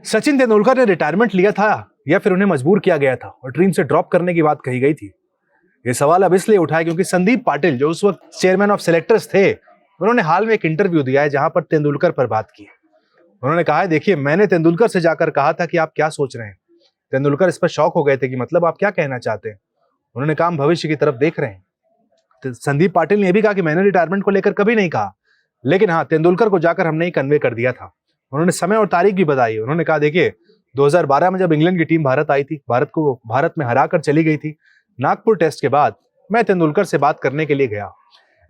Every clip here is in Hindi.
सचिन तेंदुलकर ने रिटायरमेंट लिया था या फिर उन्हें मजबूर किया गया था और टीम से ड्रॉप करने की बात कही गई थी? ये सवाल अब इसलिए उठा है क्योंकि संदीप पाटिल जो उस वक्त चेयरमैन ऑफ सेलेक्टर्स थे, उन्होंने हाल में एक इंटरव्यू दिया है जहां पर तेंदुलकर पर बात की है। उन्होंने कहा है, देखिए मैंने तेंदुलकर से जाकर कहा था कि आप क्या सोच रहे हैं। तेंदुलकर इस पर शॉक हो गए थे कि मतलब आप क्या कहना चाहते हैं। उन्होंने कहा हम भविष्य की तरफ देख रहे हैं। तो संदीप पाटिल ने यह भी कहा कि मैंने रिटायरमेंट को लेकर कभी नहीं कहा, लेकिन हाँ तेंदुलकर को जाकर हमने ही कन्वे कर दिया था। उन्होंने समय और तारीख भी बताई। उन्होंने कहा देखिए 2012 में जब इंग्लैंड की टीम भारत आई थी, भारत में हराकर चली गई थी, नागपुर टेस्ट के बाद मैं तेंदुलकर से बात करने के लिए गया।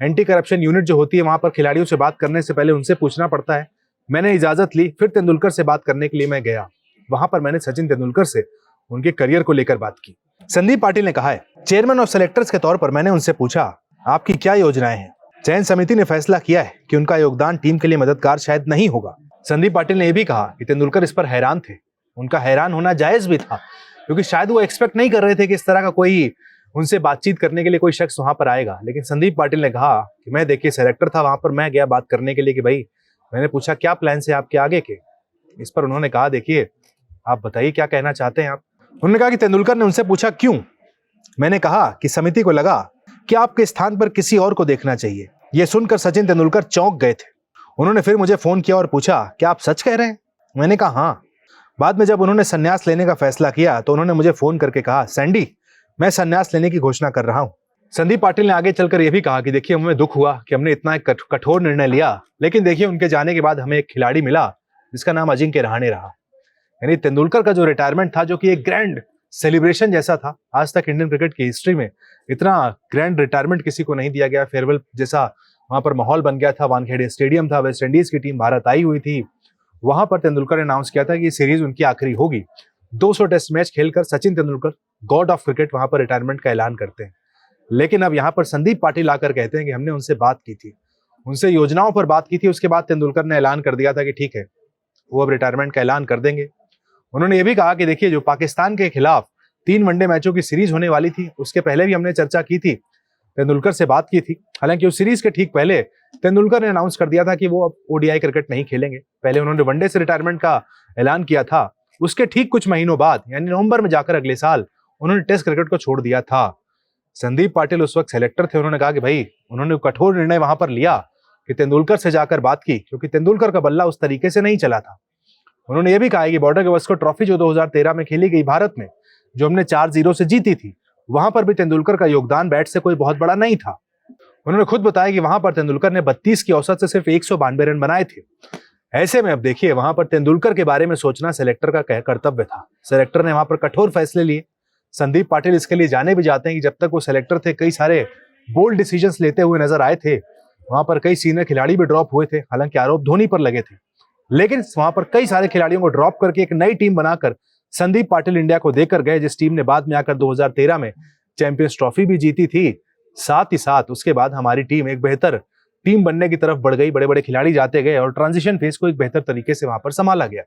एंटी करप्शन यूनिट जो होती है वहां पर खिलाड़ियों से बात करने से पहले उनसे पूछना पड़ता है। मैंने इजाजत ली, फिर तेंदुलकर से बात करने के लिए मैं गया। वहां पर मैंने सचिन तेंदुलकर से उनके करियर को लेकर बात की। संदीप पाटिल ने कहा है, चेयरमैन ऑफ सेलेक्टर्स के तौर पर मैंने उनसे पूछा आपकी क्या योजनाएं हैं। चयन समिति ने फैसला किया है कि उनका योगदान टीम के लिए मददगार शायद नहीं होगा। संदीप पाटिल ने यह भी कहा कि तेंदुलकर इस पर हैरान थे। उनका हैरान होना जायज भी था क्योंकि शायद वो एक्सपेक्ट नहीं कर रहे थे कि इस तरह का कोई उनसे बातचीत करने के लिए कोई शख्स वहां पर आएगा। लेकिन संदीप पाटिल ने कहा कि मैं देखिए सेलेक्टर था, वहां पर मैं गया बात करने के लिए कि भाई मैंने पूछा क्या प्लान है आपके आगे के। इस पर उन्होंने कहा देखिए आप बताइए क्या कहना चाहते हैं आप। उन्होंने कहा कि तेंदुलकर ने उनसे पूछा क्यों। मैंने कहा कि समिति को लगा कि आपके स्थान पर किसी और को देखना चाहिए। यह सुनकर सचिन तेंदुलकर चौंक गए थे। उन्होंने फिर मुझे फोन किया और पूछा क्या आप सच कह रहे हैं। मैंने कहा हाँ। बाद में जब उन्होंने संन्यास लेने का फैसला किया तो उन्होंने मुझे फोन करके कहा सैंडी मैं संन्यास लेने की घोषणा कर रहा हूं। संदीप पाटिल ने आगे चलकर यह भी कहा कि देखिए हमें दुख हुआ कि हमने इतना एक कठोर निर्णय लिया, लेकिन देखिए उनके जाने के बाद हमें एक खिलाड़ी मिला जिसका नाम अजिंक्य रहाणे रहा। यानी तेंदुलकर का जो रिटायरमेंट था, जो कि एक ग्रैंड सेलिब्रेशन जैसा था, आज तक इंडियन क्रिकेट की हिस्ट्री में इतना ग्रैंड रिटायरमेंट किसी को नहीं दिया गया। फेयरवेल जैसा वहां पर माहौल बन गया था। वानखेड़े स्टेडियम था, वेस्ट इंडीज की टीम भारत आई हुई थी। वहां पर तेंदुलकर ने अनाउंस किया था कि ये सीरीज उनकी आखिरी होगी। 200 टेस्ट मैच खेलकर Sachin Tendulkar God of cricket वहां पर रिटायरमेंट का ऐलान करते हैं। लेकिन अब यहाँ पर संदीप पाटिल आकर कहते हैं कि हमने उनसे बात की थी, उनसे योजनाओं पर बात की थी। उसके बाद तेंदुलकर ने ऐलान कर दिया था कि ठीक है वो अब रिटायरमेंट का ऐलान कर देंगे। उन्होंने ये भी कहा कि देखिए जो पाकिस्तान के खिलाफ 3 वनडे मैचों की सीरीज होने वाली थी, उसके पहले भी हमने चर्चा की थी, तेंदुलकर से बात की थी। हालांकि उस सीरीज के ठीक पहले तेंदुलकर ने अनाउंस कर दिया था कि वो अब ओडीआई क्रिकेट नहीं खेलेंगे। पहले उन्होंने वनडे से रिटायरमेंट का ऐलान किया था। उसके ठीक कुछ महीनों बाद यानी नवंबर में जाकर अगले साल उन्होंने टेस्ट क्रिकेट को छोड़ दिया था। संदीप पाटिल उस वक्त सेलेक्टर थे। उन्होंने कहा कि भाई उन्होंने कठोर निर्णय वहां पर लिया कि तेंदुलकर से जाकर बात की, क्योंकि तेंदुलकर का बल्ला उस तरीके से नहीं चला था। उन्होंने ये भी कहा कि बॉर्डर गावस्कर ट्रॉफी जो 2013 में खेली गई भारत में, जो हमने 4-0 से जीती थी, वहां पर भी तेंदुलकर का योगदान बैट से कोई बहुत बड़ा नहीं था। उन्होंने खुद बताया कि वहां पर तेंदुलकर ने 32 की औसत से सिर्फ 192 रन बनाए थे। ऐसे में अब देखिए वहां पर तेंदुलकर के बारे में सोचना सेलेक्टर का कर्तव्य था। सेलेक्टर ने वहां पर कठोर फैसले लिए। संदीप पाटिल इसके लिए जाने भी जाते हैं कि जब तक वो सेलेक्टर थे कई सारे बोल्ड डिसीजंस लेते हुए नजर आए थे। वहां पर कई सीनियर खिलाड़ी भी ड्रॉप हुए थे, हालांकि आरोप धोनी पर लगे थे, लेकिन वहां पर कई सारे खिलाड़ियों को ड्रॉप करके एक नई टीम बनाकर संदीप पाटिल इंडिया को देकर गए, जिस टीम ने बाद में आकर 2013 में चैंपियंस ट्रॉफी भी जीती थी। साथ ही साथ उसके बाद हमारी टीम एक बेहतर टीम बनने की तरफ बढ़ गई, बड़े बड़े खिलाड़ी जाते गए और ट्रांजिशन फेज को एक बेहतर तरीके से वहां पर संभाला गया।